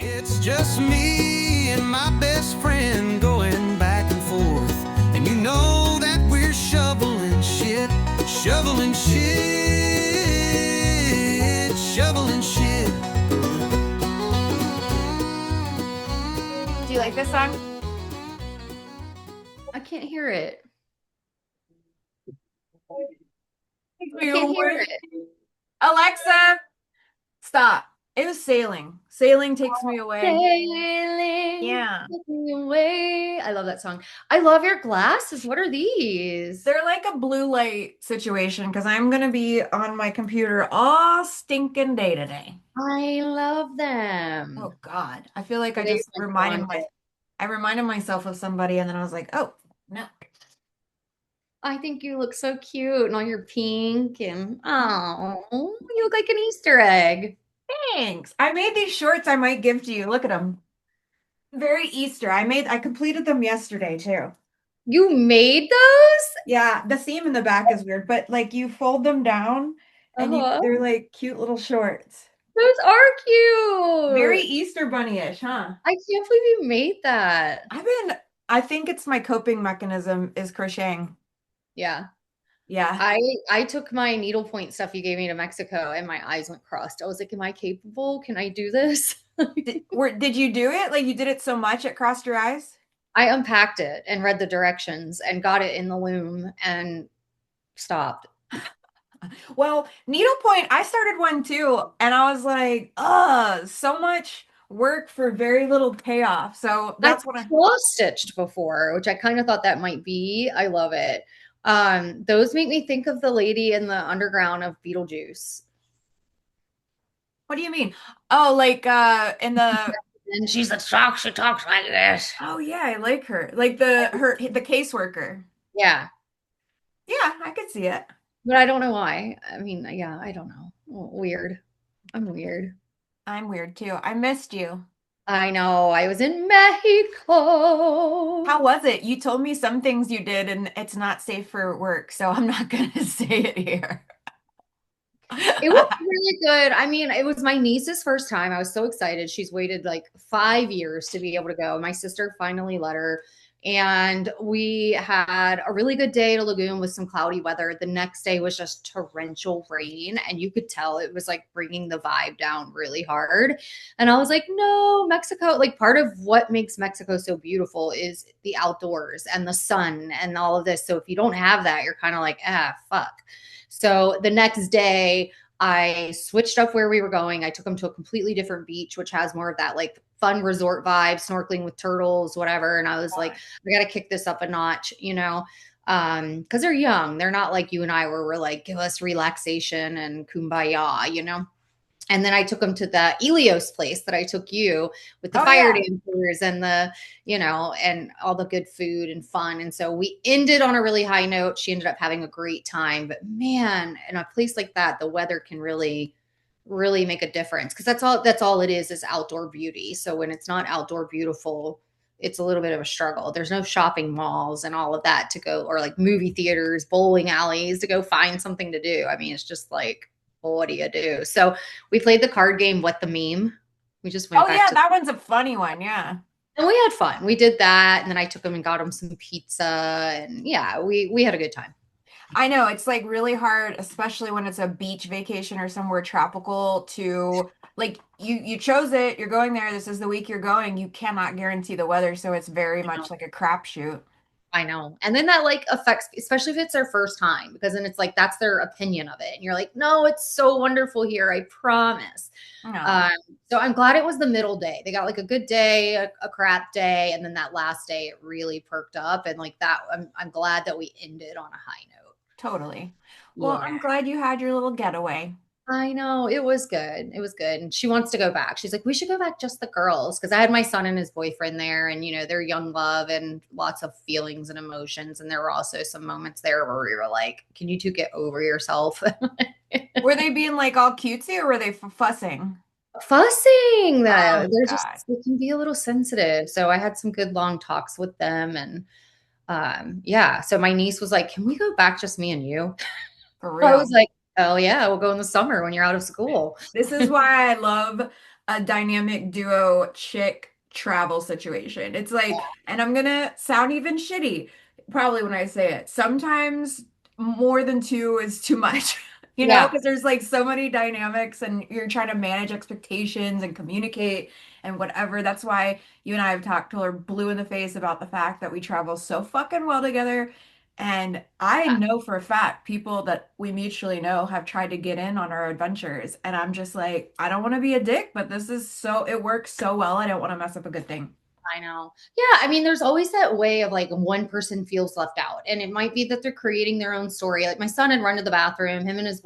It's just me and my best friend going back and forth. And you know that we're shoveling shit, shoveling shit, shoveling shit. Do you like this song? I can't hear it. Takes I me can't hear away. it. Alexa, stop. It was sailing. Sailing takes me away. Sailing, Yeah. taking me away. I love that song. I love your glasses. What are these? They're like a blue light situation because I'm going to be on my computer all stinking day today. I love them. Oh God. I feel like I Today's just my swan day. I reminded myself of somebody and then I was like, oh, no. I think you look so cute and all your pink and oh, you look like an Easter egg. Thanks. I made these shorts I might give to you. Look at them. Very Easter. I completed them yesterday too. You made those? Yeah, the seam in the back is weird, but like you fold them down and Uh-huh. they're like cute little shorts. Those are Very cute. Easter bunny-ish, huh? I can't believe you made that. I think it's my coping mechanism is crocheting. Yeah. Yeah. I took my needlepoint stuff you gave me to Mexico and my eyes went crossed. I was like, am I capable? Can I do this? Did you do it? Like you did it so much it crossed your eyes? I unpacked it and read the directions and got it in the loom and stopped. Well, needlepoint, I started one too, and I was like, so much work for very little payoff. So I've that's what I cross stitched before, which I kind of thought that might be. I love it. Those make me think of the lady in the underground of Beetlejuice. What do you mean? Oh, like in the And she's a talk, she talks like this. oh yeah, I like her. Like the caseworker. Yeah. Yeah, I could see it. But I don't know why. I mean, yeah, I don't know. Weird. I'm weird. I'm weird too. I missed you. I know. I was in Mexico. How was it? You told me some things you did and it's not safe for work, so I'm not gonna say it here. It was really good. I mean, it was my niece's first time. I was so excited. She's waited like 5 years to be able to go. My sister finally let her. And we had a really good day at a lagoon with some cloudy weather. The next day was just torrential rain. And you could tell it was like bringing the vibe down really hard. And I was like, no, Mexico, like part of what makes Mexico so beautiful is the outdoors and the sun and all of this. So if you don't have that, you're kind of like, ah, fuck. So the next day, I switched up where we were going. I took them to a completely different beach, which has more of that like fun resort vibe, snorkeling with turtles, whatever. And I was like, I got to kick this up a notch, because they're young. They're not like you and I, where we're like, give us relaxation and kumbaya. And then I took them to the Elios place that I took you with the Oh fire yeah. dancers and and all the good food and fun. And so we ended on a really high note. She ended up having a great time. But man, in a place like that, the weather can really, really make a difference because that's all it is outdoor beauty. So when it's not outdoor beautiful, it's a little bit of a struggle. There's no shopping malls and all of that to go, or like movie theaters, bowling alleys to go find something to do. I mean, it's just like, well, what do you do? So we played the card game, What the Meme. We just went Oh back yeah, to, that one's a funny one. Yeah. and we had fun. We did that. And then I took them and got them some pizza. And yeah, we had a good time. I know it's like really hard, especially when it's a beach vacation or somewhere tropical to like you chose it, you're going there, this is the week you're going, you cannot guarantee the weather, so it's very much like a crapshoot. I know. And then that like affects, especially if it's their first time, because then it's like that's their opinion of it. And you're like, no, it's so wonderful here. I promise. No, Um, so I'm glad it was the middle day. They got like a good day, a crap day, and then that last day it really perked up. And like that, I'm glad that we ended on a high note. totally. Well, Yeah. I'm glad you had your little getaway. I know. It was good. It was good. And she wants to go back. She's like, we should go back just the girls. Cause I had my son and his boyfriend there, and they're young love and lots of feelings and emotions. And there were also some moments there where we were like, can you two get over yourself? Were they being like all cutesy or were they fussing? Fussing though. Oh They're just God, they can be a little sensitive. So I had some good long talks with them. And yeah. So my niece was like, can we go back just me and you? for I real. was like, oh yeah, we'll go in the summer when you're out of school. This is why I love a dynamic duo chick travel situation. It's like, and I'm gonna sound even shitty probably when I say it. Sometimes more than two is too much, Yeah. because there's like so many dynamics and you're trying to manage expectations and communicate and whatever. That's why you and I have talked till we're blue in the face about the fact that we travel so fucking well together. And I know for a fact people that we mutually know have tried to get in on our adventures. And I'm just like, I don't want to be a dick, but it works so well. I don't want to mess up a good thing. I know. Yeah, I mean, there's always that way of like one person feels left out, and it might be that they're creating their own story. Like my son had run to the bathroom, him and his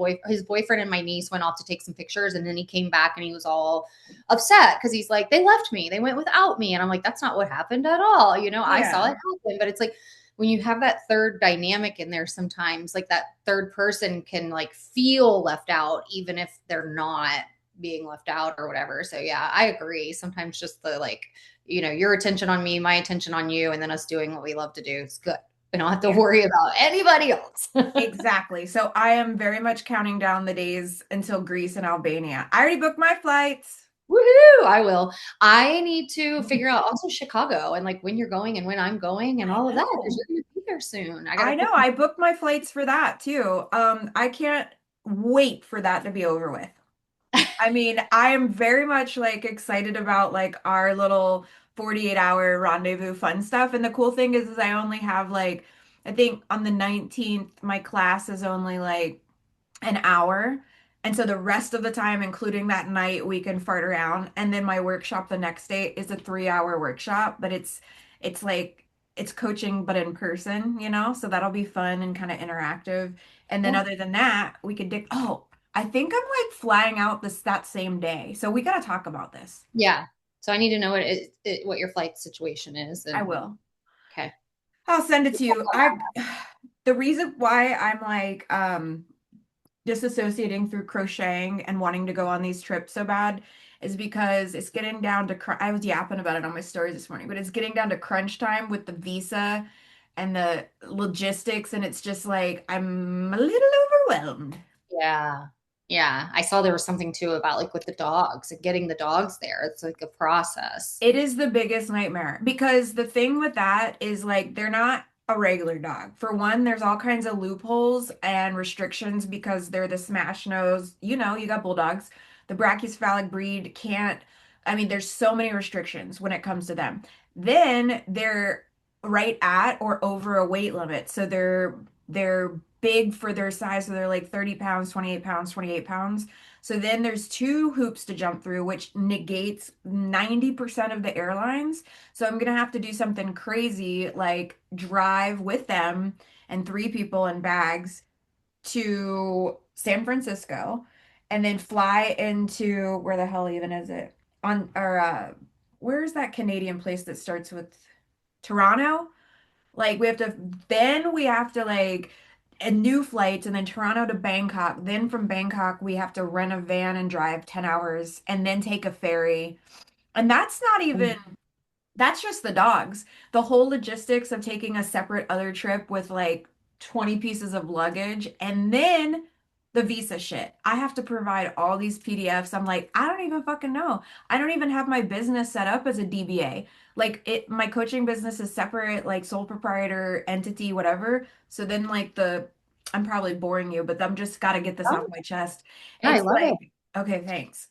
boyfriend and my niece went off to take some pictures, and then he came back and he was all upset because he's like, they left me, they went without me, and I'm like, that's not what happened at all. I saw Yeah. it happen, but it's like when you have that third dynamic in there, sometimes like that third person can like feel left out, even if they're not being left out or whatever. So yeah, I agree. Sometimes just the like your attention on me, my attention on you, and then us doing what we love to do. It's good. We don't have to Yeah. worry about anybody else. Exactly. So I am very much counting down the days until Greece and Albania. I already booked my flights. Woohoo! I will. I need to figure out also Chicago and like when you're going and when I'm going and I all of that because know. you're going to be there soon. I got to I know. book. I booked my flights for that too. I can't wait for that to be over with. I mean, I am very much like excited about like our little 48-hour rendezvous fun stuff. And the cool thing is I only have like, I think on the 19th, my class is only like an hour. And so the rest of the time, including that night, we can fart around. And then my workshop the next day is a 3-hour workshop, but it's like it's coaching but in person. So that'll be fun and kind of interactive. And then Yeah. other than that, we could I think I'm like flying out that same day. So we gotta talk about this. Yeah. So I need to know what your flight situation is. I And will. okay. I'll send it to you. The reason why I'm like disassociating through crocheting and wanting to go on these trips so bad is because it's getting down to I was yapping about it on my stories this morning, but it's getting down to crunch time with the visa and the logistics, and it's just like I'm a little overwhelmed. Yeah. Yeah. I saw there was something too about like with the dogs and getting the dogs there. It's like a process. It is the biggest nightmare because the thing with that is like they're not a regular dog. For one, there's all kinds of loopholes and restrictions because they're the smash nose. You got bulldogs. The brachycephalic breed can't, I mean, there's so many restrictions when it comes to them. Then they're right at or over a weight limit. So they're big for their size. So they're like 30 pounds, 28 pounds, 28 pounds. So then there's two hoops to jump through, which negates 90% of the airlines. So I'm gonna have to do something crazy like drive with them and three people in bags to San Francisco and then fly into where the hell even is it? On or where's that Canadian place that starts with Toronto? Like we have to like a new flights and then Toronto to Bangkok. Then from Bangkok, we have to rent a van and drive 10 hours and then take a ferry. And that's just the dogs. The whole logistics of taking a separate other trip with like 20 pieces of luggage and then the visa shit. I have to provide all these PDFs. I'm like, I don't even fucking know. I don't even have my business set up as a DBA. My coaching business is separate, like sole proprietor entity, whatever. So then I'm probably boring you, but I'm just gotta get this off Oh, my chest. yeah, I It's love it. like, okay, thanks.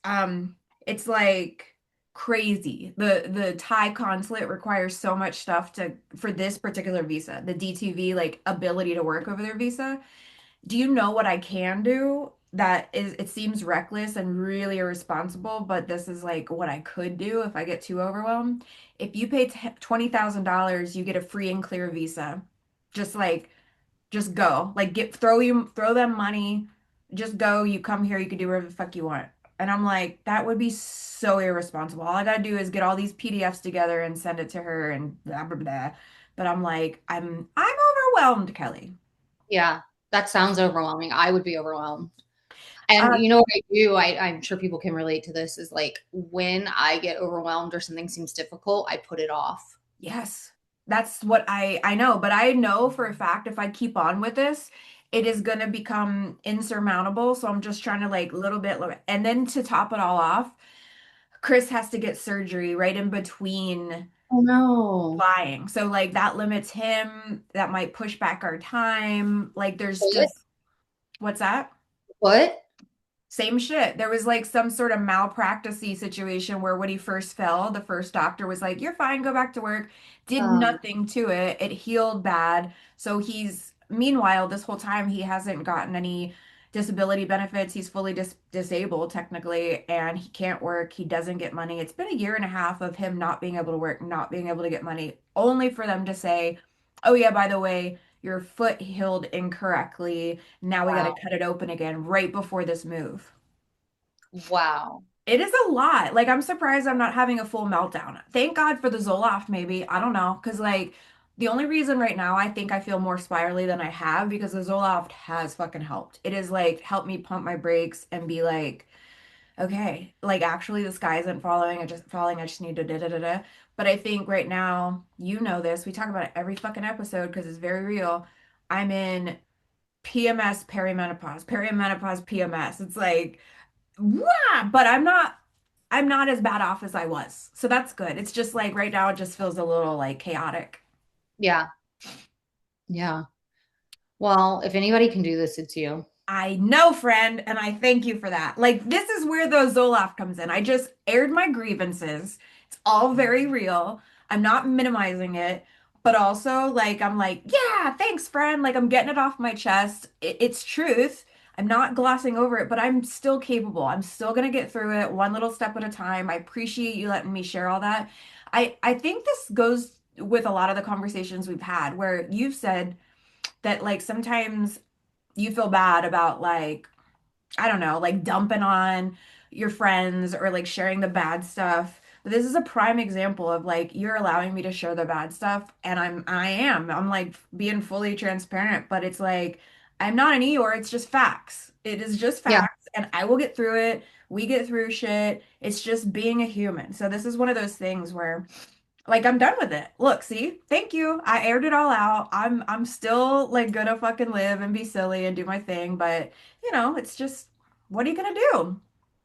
It's like crazy. The Thai consulate requires so much stuff for this particular visa, the DTV like ability to work over their visa. Do you know what I can do? It seems reckless and really irresponsible, but this is like what I could do if I get too overwhelmed. If you pay $20,000, you get a free and clear visa. Just like just go. Like throw them money. Just go. You come here, you can do whatever the fuck you want. And I'm like, that would be so irresponsible. All I gotta do is get all these PDFs together and send it to her and blah blah blah. But I'm like, I'm overwhelmed, Kelly. Yeah. That sounds overwhelming. I would be overwhelmed. And Uh, you know what I do? I'm sure people can relate to this is like when I get overwhelmed or something seems difficult, I put it off. yes. That's what I know, but I know for a fact if I keep on with this, it is gonna become insurmountable. So I'm just trying to like little bit, and then to top it all off, Chris has to get surgery right in between Oh no. flying. So like that limits him. That might push back our time. Like there's What? just what's that? What? Same shit. There was like some sort of malpractice-y situation where when he first fell, the first doctor was like, "You're fine, go back to work." Did Um, nothing to it. It healed bad. So meanwhile, this whole time he hasn't gotten any disability benefits. He's fully disabled technically, and he can't work. He doesn't get money. It's been a year and a half of him not being able to work, not being able to get money, only for them to say, "Oh yeah, by the way, your foot healed incorrectly. Now we got to wow. cut it open again right before this move." Wow. It is a lot. Like, I'm surprised I'm not having a full meltdown. Thank God for the Zoloft, maybe. I don't know. Because, like, the only reason right now I think I feel more spirally than I have because the Zoloft has fucking helped. It has, like, helped me pump my brakes and be like, okay, like, actually, the sky isn't falling. I just falling. I just need to da da da da. But I think right now, you know this. We talk about it every fucking episode because it's very real. I'm in PMS perimenopause, perimenopause PMS. It's like, wah! But I'm not as bad off as I was. So that's good. It's just like right now it just feels a little like chaotic. Yeah. Yeah. Well, if anybody can do this, it's you. I know, friend, and I thank you for that. Like this is where the Zoloft comes in. I just aired my grievances. It's all very real. I'm not minimizing it, but also like I'm like, yeah, thanks, friend. Like I'm getting it off my chest. It's truth. I'm not glossing over it, but I'm still capable. I'm still gonna get through it one little step at a time. I appreciate you letting me share all that. I think this goes with a lot of the conversations we've had where you've said that like sometimes you feel bad about like I don't know, like dumping on your friends or like sharing the bad stuff. But this is a prime example of like you're allowing me to share the bad stuff and I'm like being fully transparent, but it's like I'm not an Eeyore, it's just facts. It is just Yeah. facts and I will get through it. We get through shit. It's just being a human. So this is one of those things where like I'm done with it. Look, see? Thank you. I aired it all out. I'm still like gonna fucking live and be silly and do my thing, but it's just what are you gonna do?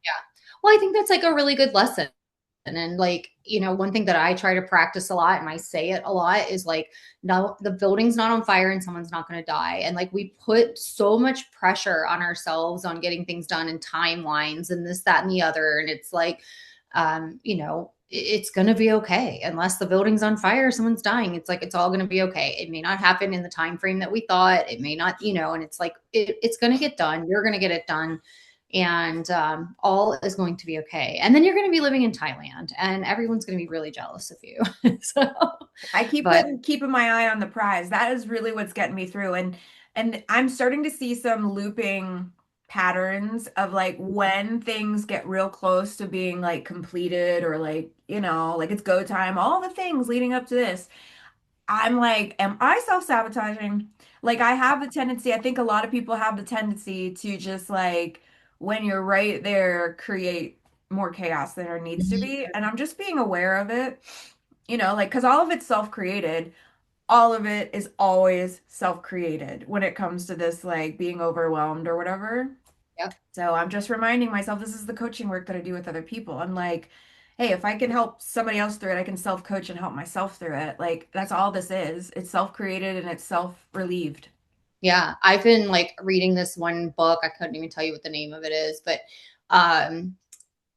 Yeah. Well, I think that's like a really good lesson. And like, one thing that I try to practice a lot and I say it a lot is like, no, the building's not on fire and someone's not going to die. And like, we put so much pressure on ourselves on getting things done and timelines and this, that, and the other. And it's like, it's going to be okay unless the building's on fire, someone's dying. It's like, it's all going to be okay. It may not happen in the time frame that we thought. It may not, and it's like, it's going to get done. You're going to get it done and all is going to be okay. And then you're going to be living in Thailand, and everyone's going to be really jealous of you. So, I keep but keeping my eye on the prize. That is really what's getting me through. And I'm starting to see some looping patterns of like when things get real close to being like completed or like, like it's go time, all the things leading up to this. I'm like, am I self-sabotaging? Like, I have the tendency, I think a lot of people have the tendency to just like, when you're right there, create more chaos than there needs to be. And I'm just being aware of it, like, because all of it's self-created. All of it is always self-created when it comes to this, like, being overwhelmed or whatever. yep, So I'm just reminding myself this is the coaching work that I do with other people. I'm like, hey, if I can help somebody else through it, I can self-coach and help myself through it. Like that's all this is. It's self-created and it's self-relieved. yeah, I've been like reading this one book. I couldn't even tell you what the name of it is, but um,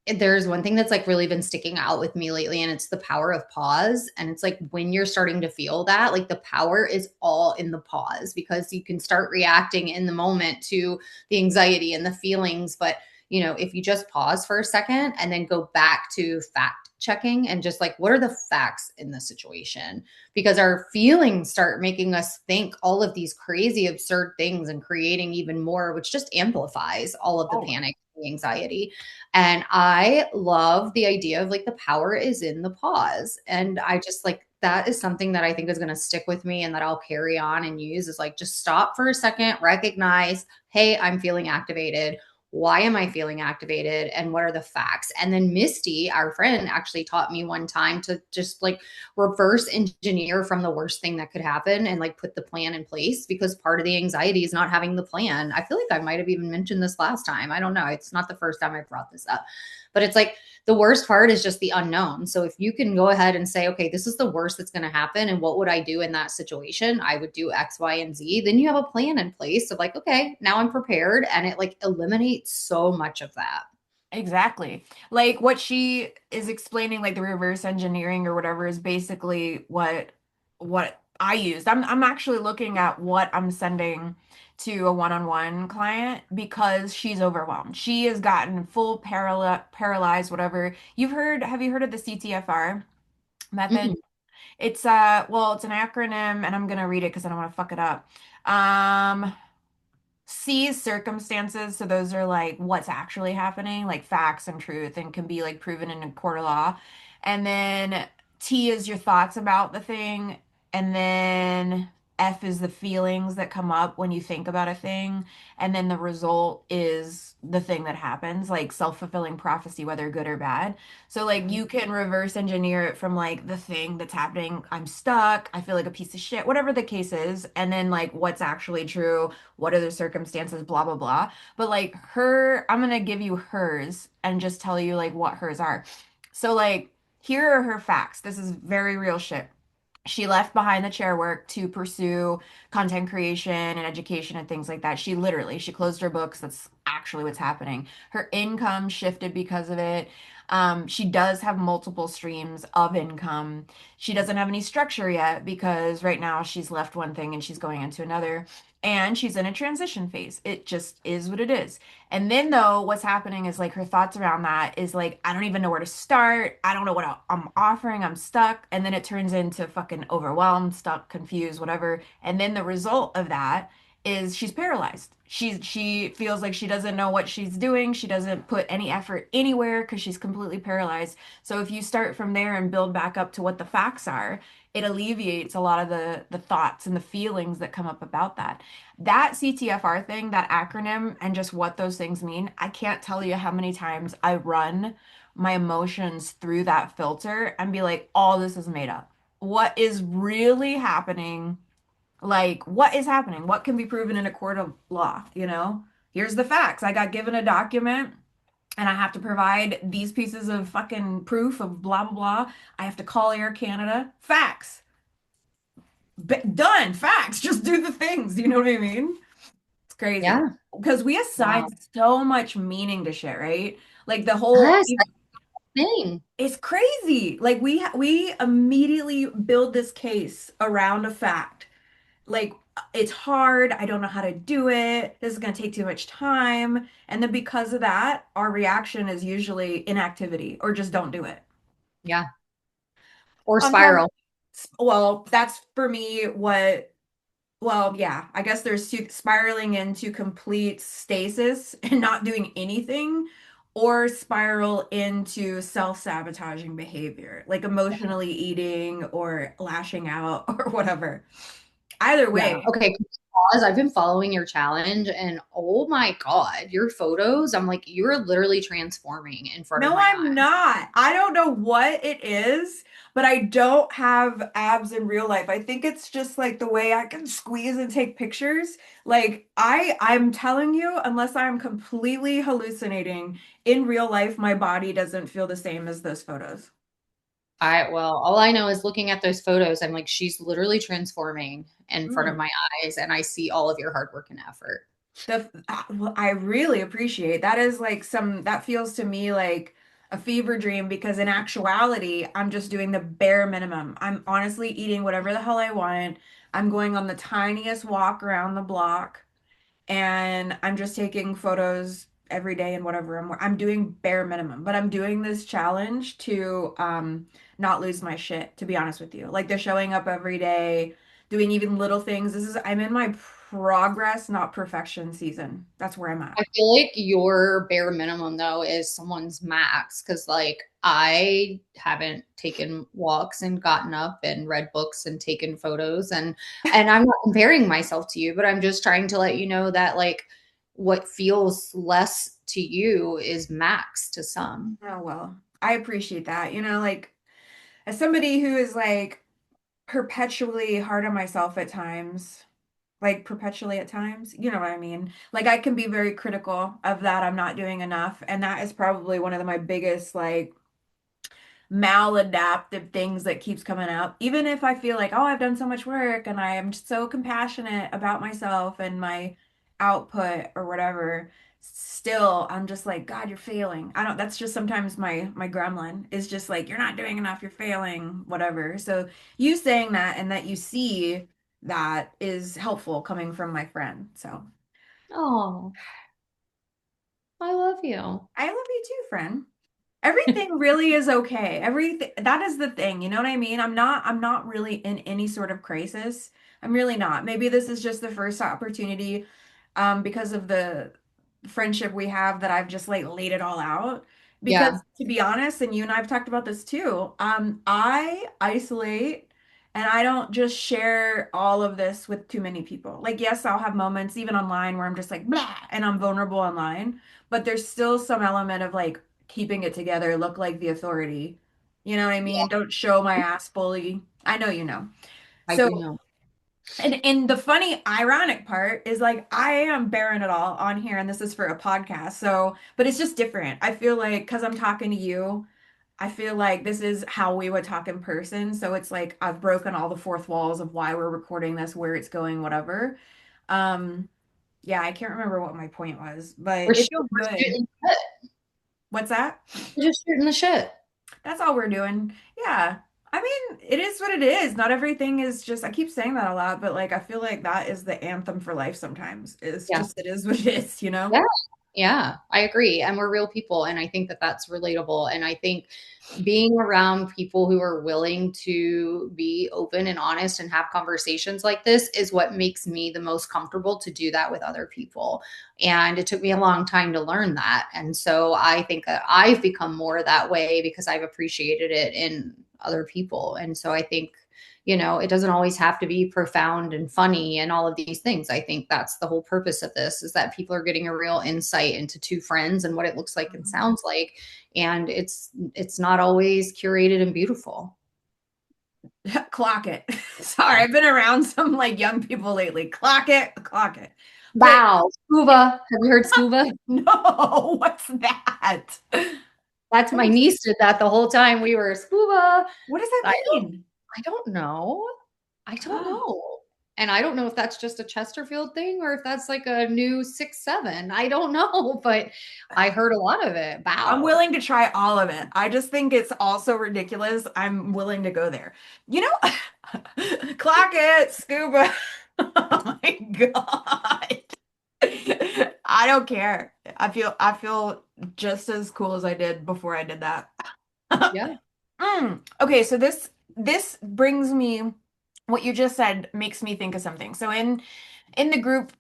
there's one thing that's like really been sticking out with me lately, and it's the power of pause. And it's like when you're starting to feel that, like the power is all in the pause because you can start reacting in the moment to the anxiety and the feelings. But, if you just pause for a second and then go back to fact checking and just like, what are the facts in the situation? Because our feelings start making us think all of these crazy, absurd things and creating even more, which just amplifies all of the Oh, panic, the anxiety. And I love the idea of like the power is in the pause. And I just like that is something that I think is going to stick with me and that I'll carry on and use is like just stop for a second, recognize, hey, I'm feeling activated. Why am I feeling activated? And what are the facts? And then Misty, our friend, actually taught me one time to just like reverse engineer from the worst thing that could happen and like put the plan in place because part of the anxiety is not having the plan. I feel like I might have even mentioned this last time. I don't know. It's not the first time I brought this up, but it's like the worst part is just the unknown. So if you can go ahead and say, okay, this is the worst that's going to happen. And what would I do in that situation? I would do X, Y, and Z. Then you have a plan in place of like, okay, now I'm prepared. And it like eliminates so much of that. Exactly. Like what she is explaining, like the reverse engineering or whatever, is basically what I used. I'm actually looking at what I'm sending to a one-on-one client because she's overwhelmed. She has gotten full paralyzed, whatever. Have you heard of the CTFR method? Mm-mm. It's well, it's an acronym and I'm gonna read it because I don't want to fuck it up. Um C is circumstances, so those are like what's actually happening, like facts and truth, and can be like proven in a court of law. And then T is your thoughts about the thing, and then F is the feelings that come up when you think about a thing, and then the result is the thing that happens, like self-fulfilling prophecy, whether good or bad. So like you can reverse engineer it from like the thing that's happening, I'm stuck, I feel like a piece of shit, whatever the case is, and then like what's actually true, what are the circumstances, blah blah blah. But like her, I'm gonna give you hers and just tell you like what hers are. So like here are her facts. This is very real shit. She left behind the chair work to pursue content creation and education and things like that. She closed her books. That's actually what's happening. Her income shifted because of it. She does have multiple streams of income. She doesn't have any structure yet because right now she's left one thing and she's going into another. And she's in a transition phase. It just is what it is. And then though, what's happening is like her thoughts around that is like, I don't even know where to start. I don't know what I'm offering. I'm stuck. And then it turns into fucking overwhelmed, stuck, confused, whatever. And then the result of that is she's paralyzed. She feels like she doesn't know what she's doing. She doesn't put any effort anywhere because she's completely paralyzed. So if you start from there and build back up to what the facts are, it alleviates a lot of the thoughts and the feelings that come up about that. That CTFR thing, that acronym, and just what those things mean, I can't tell you how many times I run my emotions through that filter and be like, all this is made up. What is really happening? Like, what is happening? What can be proven in a court of law? Here's the facts. I got given a document and I have to provide these pieces of fucking proof of blah, blah, blah. I have to call Air Canada. Facts. Done. Facts. Just do the things. You know what I mean? It's crazy. Yeah. Because we assign Wow. so much meaning to shit, right? Like the whole Yes, that's the thing. it's crazy. Like we immediately build this case around a fact. Like it's hard, I don't know how to do it, this is going to take too much time, and then because of that our reaction is usually inactivity or just don't do it. Yeah. Or On top, spiral. well, that's for me what, well, yeah, I guess there's spiraling into complete stasis and not doing anything, or spiral into self-sabotaging behavior like emotionally eating or lashing out or whatever. Either Yeah. way. Okay. Pause. I've been following your challenge and oh my God, your photos, I'm like, you're literally transforming in front of No, my I'm eyes. not. I don't know what it is, but I don't have abs in real life. I think it's just like the way I can squeeze and take pictures. Like I'm telling you, unless I'm completely hallucinating, in real life, my body doesn't feel the same as those photos. Well, all I know is looking at those photos, I'm like, she's literally transforming in front of Mm. my eyes, and I see all of your hard work and effort. Well, I really appreciate that. Is like that feels to me like a fever dream because in actuality, I'm just doing the bare minimum. I'm honestly eating whatever the hell I want. I'm going on the tiniest walk around the block and I'm just taking photos every day and whatever. I'm doing bare minimum, but I'm doing this challenge to not lose my shit, to be honest with you. Like they're showing up every day, doing even little things. I'm in my progress, not perfection season. That's where I'm at. I feel like your bare minimum though is someone's max because like I haven't taken walks and gotten up and read books and taken photos and I'm not comparing myself to you, but I'm just trying to let you know that like what feels less to you is max to some. Oh well, I appreciate that. Like as somebody who is like perpetually hard on myself at times, like perpetually at times. You know what I mean? Like I can be very critical of that I'm not doing enough, and that is probably one of my biggest like maladaptive things that keeps coming up. Even if I feel like, oh, I've done so much work and I am so compassionate about myself and my output or whatever, still I'm just like, God, you're failing. I don't, that's just sometimes my gremlin is just like, you're not doing enough, you're failing, whatever. So you saying that and that you see that is helpful coming from my friend. So Oh, I love you. I love you too, friend. Everything really is okay. Everything that is the thing, you know what I mean? I'm not really in any sort of crisis. I'm really not. Maybe this is just the first opportunity because of the friendship we have that I've just like laid it all out. Yeah. Because to be honest, and you and I've talked about this too, I isolate and I don't just share all of this with too many people. Like, yes, I'll have moments even online where I'm just like, blah, and I'm vulnerable online, but there's still some element of like keeping it together, look like the authority. You know what I mean? Yeah, Don't show my ass fully. I know you know. I do So, know. and the funny, ironic part is like I am bearing it all on here, and this is for a podcast. So, but it's just different. I feel like because I'm talking to you, I feel like this is how we would talk in person. So it's like I've broken all the fourth walls of why we're recording this, where it's going, whatever. Um, yeah, I can't remember what my point was, but it feels We're good. shooting the shit. What's that? We're just shooting the shit. That's all we're doing. Yeah. I mean, it is what it is. Not everything is just, I keep saying that a lot, but like, I feel like that is the anthem for life sometimes. It's Yeah. just, it is what it is, you know? Yeah. Yeah, I agree. And we're real people. And I think that that's relatable. And I think being around people who are willing to be open and honest and have conversations like this is what makes me the most comfortable to do that with other people. And it took me a long time to learn that. And so I think that I've become more that way because I've appreciated it in other people. And so I think, it doesn't always have to be profound and funny and all of these things. I think that's the whole purpose of this, is that people are getting a real insight into two friends and what it looks like and sounds like. And it's not always curated and beautiful. Clock it. Sorry, I've been around some like young people lately. Clock it, clock it. But Wow. Scuba. Have you heard scuba? no, what's that? That's my niece did that the whole time we were scuba. What does that I don't mean? I don't know. I don't know. And I don't know if that's just a Chesterfield thing or if that's like a new 6-7. I don't know, but I heard a lot of it. I'm Wow. willing to try all of it. I just think it's also ridiculous. I'm willing to go there. You know, clock it, scuba. Oh my God. I don't care. I feel just as cool as I did before I did that. Yeah. Okay, so this brings me what you just said makes me think of something. So in the group,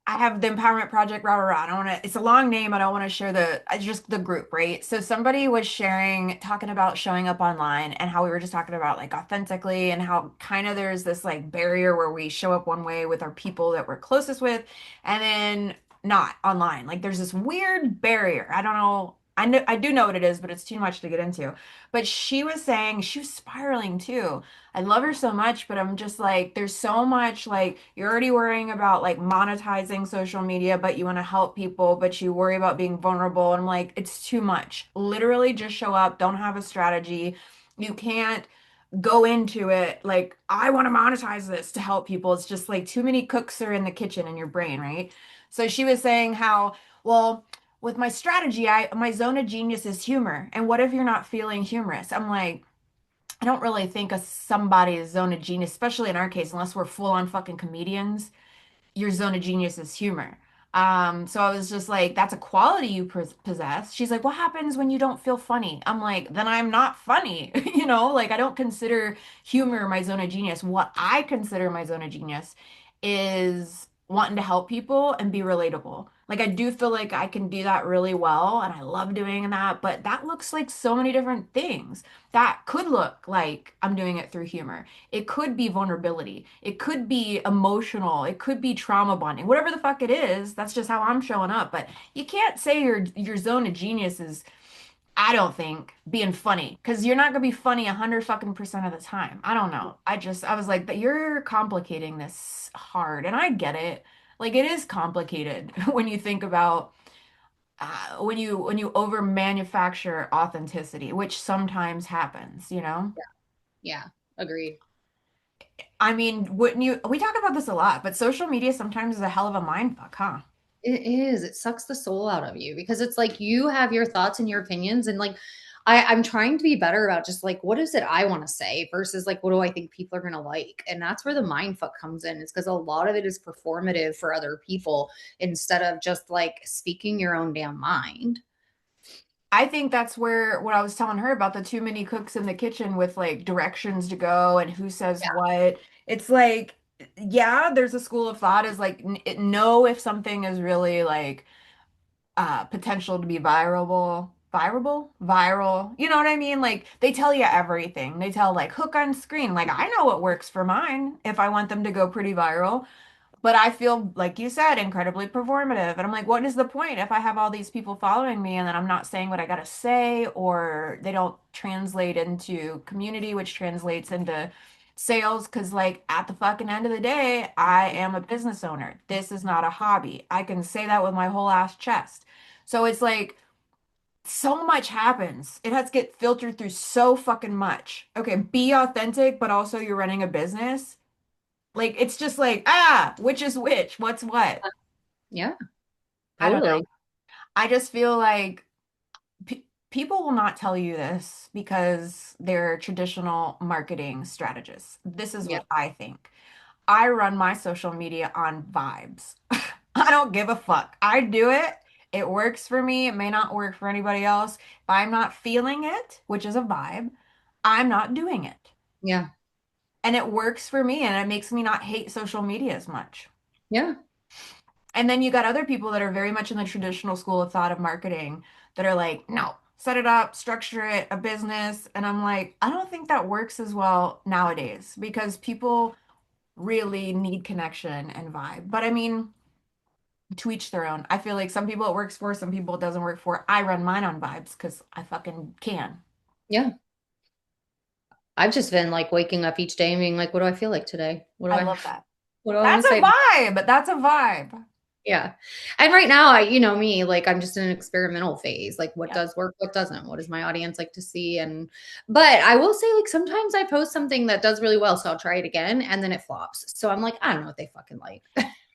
I have the empowerment project, rah, rah, rah. I don't want to, it's a long name. I don't want to share just the group, right? So somebody was sharing, talking about showing up online and how we were just talking about like authentically and how kind of there's this like barrier where we show up one way with our people that we're closest with and then not online. Like there's this weird barrier. I don't know. I do know what it is, but it's too much to get into. But she was saying she was spiraling too. I love her so much, but I'm just like, there's so much like you're already worrying about like monetizing social media, but you want to help people, but you worry about being vulnerable. And I'm like, it's too much. Literally just show up, don't have a strategy. You can't go into it like, I want to monetize this to help people. It's just like too many cooks are in the kitchen in your brain, right? So she was saying how, well, with my strategy, my zone of genius is humor. And what if you're not feeling humorous? I'm like, I don't really think of somebody's zone of genius, especially in our case, unless we're full on fucking comedians, your zone of genius is humor. So I was just like, that's a quality you possess. She's like, what happens when you don't feel funny? I'm like, then I'm not funny. Like I don't consider humor my zone of genius. What I consider my zone of genius is wanting to help people and be relatable. Like I do feel like I can do that really well and I love doing that, but that looks like so many different things. That could look like I'm doing it through humor. It could be vulnerability. It could be emotional. It could be trauma bonding. Whatever the fuck it is, that's just how I'm showing up. But you can't say your zone of genius is I don't think being funny because you're not gonna be funny 100 fucking percent of the time. I don't know. I was like, but you're complicating this hard, and I get it. Like it is complicated when you think about when you over manufacture authenticity, which sometimes happens, you know? Yeah, agreed. I mean, wouldn't you? We talk about this a lot, but social media sometimes is a hell of a mind fuck, huh? It is. It sucks the soul out of you because it's like you have your thoughts and your opinions, and like I'm trying to be better about just like what is it I want to say versus like what do I think people are gonna like, and that's where the mind fuck comes in. It's because a lot of it is performative for other people instead of just like speaking your own damn mind. I think that's where what I was telling her about the too many cooks in the kitchen with like directions to go and who says what. It's like, yeah, there's a school of thought is like know if something is really like potential to be viral. You know what I mean? Like they tell you everything. They tell like hook on screen. Like I know what works for mine if I want them to go pretty viral. But I feel, like you said, incredibly performative. And I'm like, what is the point if I have all these people following me and then I'm not saying what I gotta say, or they don't translate into community, which translates into sales? Because, like, at the fucking end of the day, I am a business owner. This is not a hobby. I can say that with my whole ass chest. So it's like, so much happens. It has to get filtered through so fucking much. Okay, be authentic, but also you're running a business. Like it's just like, which is which? What's what? Yeah, I don't know. totally. I just feel like people will not tell you this because they're traditional marketing strategists. This is Yeah, what I think. I run my social media on vibes. I don't give a fuck. I do it. It works for me. It may not work for anybody else. If I'm not feeling it, which is a vibe, I'm not doing it. yeah, And it works for me and it makes me not hate social media as much. yeah, And then you got other people that are very much in the traditional school of thought of marketing that are like, no, set it up, structure it, a business. And I'm like, I don't think that works as well nowadays because people really need connection and vibe. But I mean, to each their own. I feel like some people it works for, some people it doesn't work for. I run mine on vibes because I fucking can. yeah. I've just been like waking up each day and being like, what do I feel like today? I love that. What do I want That's to a say? vibe. That's a vibe. Yeah. And right now, you know me, like I'm just in an experimental phase. Like what Yep. does work, what doesn't? What does my audience like to see? But I will say, like, sometimes I post something that does really well. So I'll try it again and then it flops. So I'm like, I don't know what they fucking like.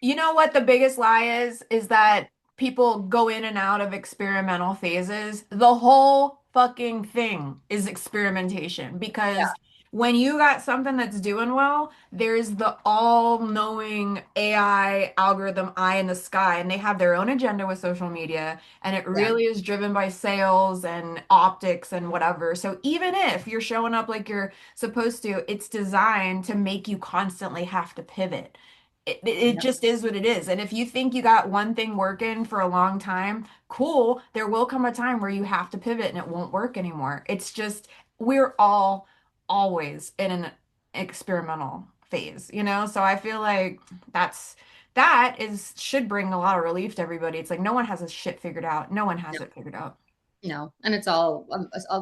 You know what the biggest lie is that people go in and out of experimental phases. The whole fucking thing is experimentation because when you got something that's doing well, there's the all-knowing AI algorithm eye in the sky, and they have their own agenda with social media, and it Yeah. really is driven by sales and optics and whatever. So even if you're showing up like you're supposed to, it's designed to make you constantly have to pivot. It Yeah. just is what it is. And if you think you got one thing working for a long time, cool. There will come a time where you have to pivot and it won't work anymore. It's just we're all always in an experimental phase, you know? So I feel like that is should bring a lot of relief to everybody. It's like no one has this shit figured out. No one has No, it figured out. no. And it's all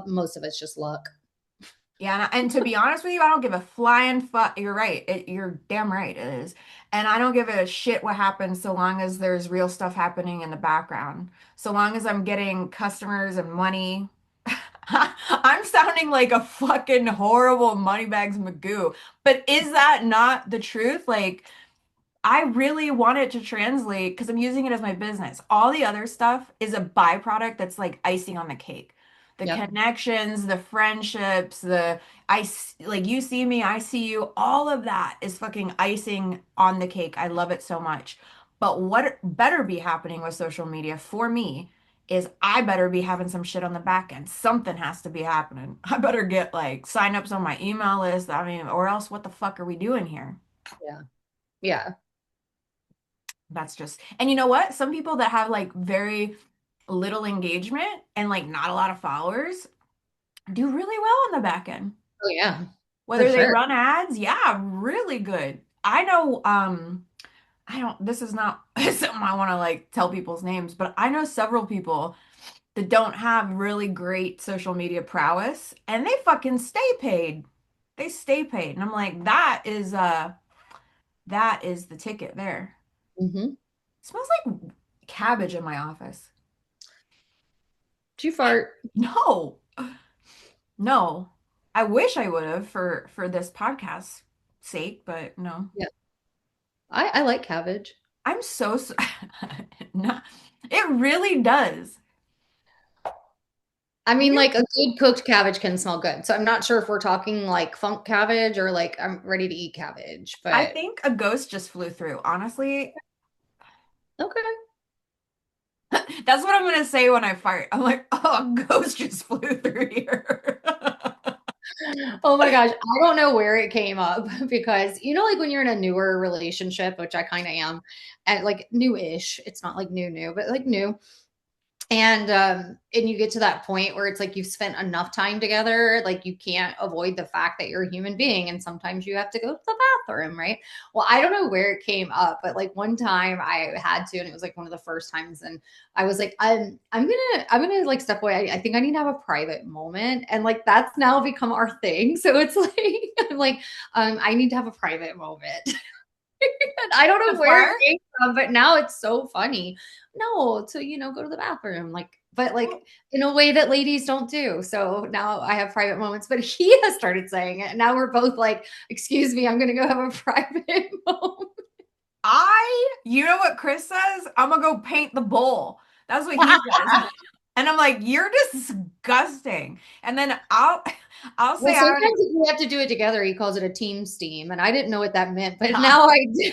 most of it's just luck. Yeah, and to be honest with you, I don't give a flying fuck. You're right. You're damn right it is. And I don't give a shit what happens so long as there's real stuff happening in the background. So long as I'm getting customers and money. I'm sounding like a fucking horrible Moneybags Magoo. But is that not the truth? Like, I really want it to translate because I'm using it as my business. All the other stuff is a byproduct that's like icing on the cake. The Yep. connections, the friendships, like you see me, I see you, all of that is fucking icing on the cake. I love it so much. But what better be happening with social media for me is I better be having some shit on the back end. Something has to be happening. I better get like signups on my email list. I mean, or else what the fuck are we doing here? Yeah. Yeah. That's just, and you know what? Some people that have like very little engagement and like not a lot of followers do really well on the back end. Oh yeah. For Whether they sure. run ads, yeah, really good. I know, I don't, this is not something I want to like tell people's names, but I know several people that don't have really great social media prowess, and they fucking stay paid. They stay paid. And I'm like, that is the ticket there. Mm-hmm. It smells like cabbage in my office. Did you fart? No. No. I wish I would have for this podcast sake, but no. Yeah. I like cabbage. I'm no, it really does. I mean, like a good cooked cabbage can smell good. So I'm not sure if we're talking like funk cabbage or like I'm ready to eat cabbage, I but think a ghost just flew through. Honestly, okay. that's what I'm gonna say when I fart. I'm like, oh, a ghost just flew through here. Oh my gosh, I don't know where it came up because like when you're in a newer relationship, which I kind of am, and like new-ish, it's not like new, but like new. And you get to that point where it's like you've spent enough time together, like you can't avoid the fact that you're a human being and sometimes you have to go to the bathroom, right? Well, I don't know where it came up, but like one time I had to, and it was like one of the first times, and I was like, I'm gonna like step away. I think I need to have a private moment. And like that's now become our thing. So it's like I'm like, I need to have a private moment. I don't know where it came from, but now it's so funny. No, to go to the bathroom, but in a way that ladies don't do. So now I have private moments, but he has started saying it. And now we're both like, excuse me, I'm gonna go have a private moment. You know what Chris says? I'm gonna go paint the bowl. That's what he says. And I'm like, you're disgusting. And then I'll say, sometimes if we have to do it together, he calls it a team steam. And I didn't know what that meant, but now I do.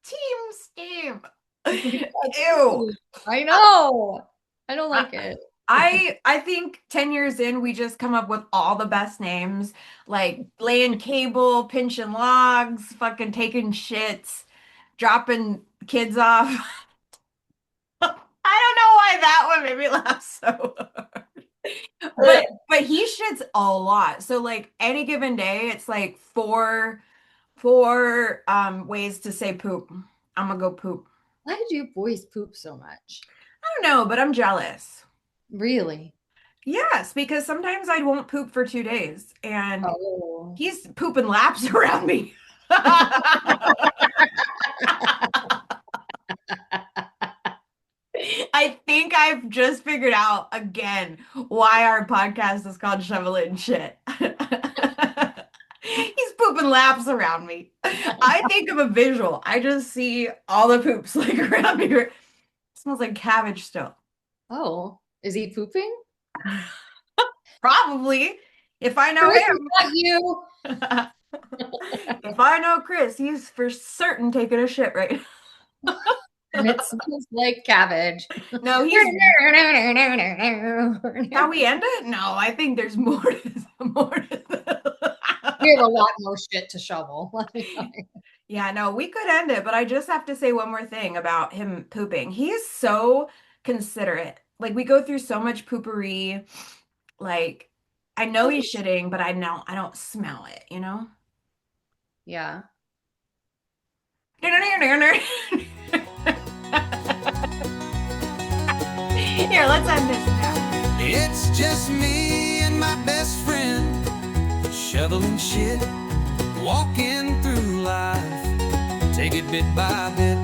Team steam. Ew. I know. I don't like it. I think 10 years in, we just come up with all the best names, like laying cable, pinching logs, fucking taking shits, dropping kids off. I don't know why that one made me laugh so hard. But he shits a lot. So like any given day, it's like four ways to say poop. I'm gonna go poop. Why do boys poop so much? I don't know, but I'm jealous. Really? Yes, because sometimes I won't poop for 2 days and he's pooping laps around me. I think I've just figured out again why our podcast is called Shovel It and Shit. He's pooping laps around me. I think of a visual. I just see all the poops like around me. It smells like cabbage still. Oh, is he pooping? Probably. If I know Chris, him. not you. If I know Chris, he's for certain taking a shit right now. And it smells like cabbage. No, he's How we end it? No, I think there's more to We have a lot more shit to shovel. Yeah, no, we could end it, but I just have to say one more thing about him pooping. He is so considerate. Like we go through so much poopery. Like I know he's shitting, but I don't smell it, Yeah. Here, let's end this now. It's just me and my best friend, shoveling shit, walking through life, take it bit by bit.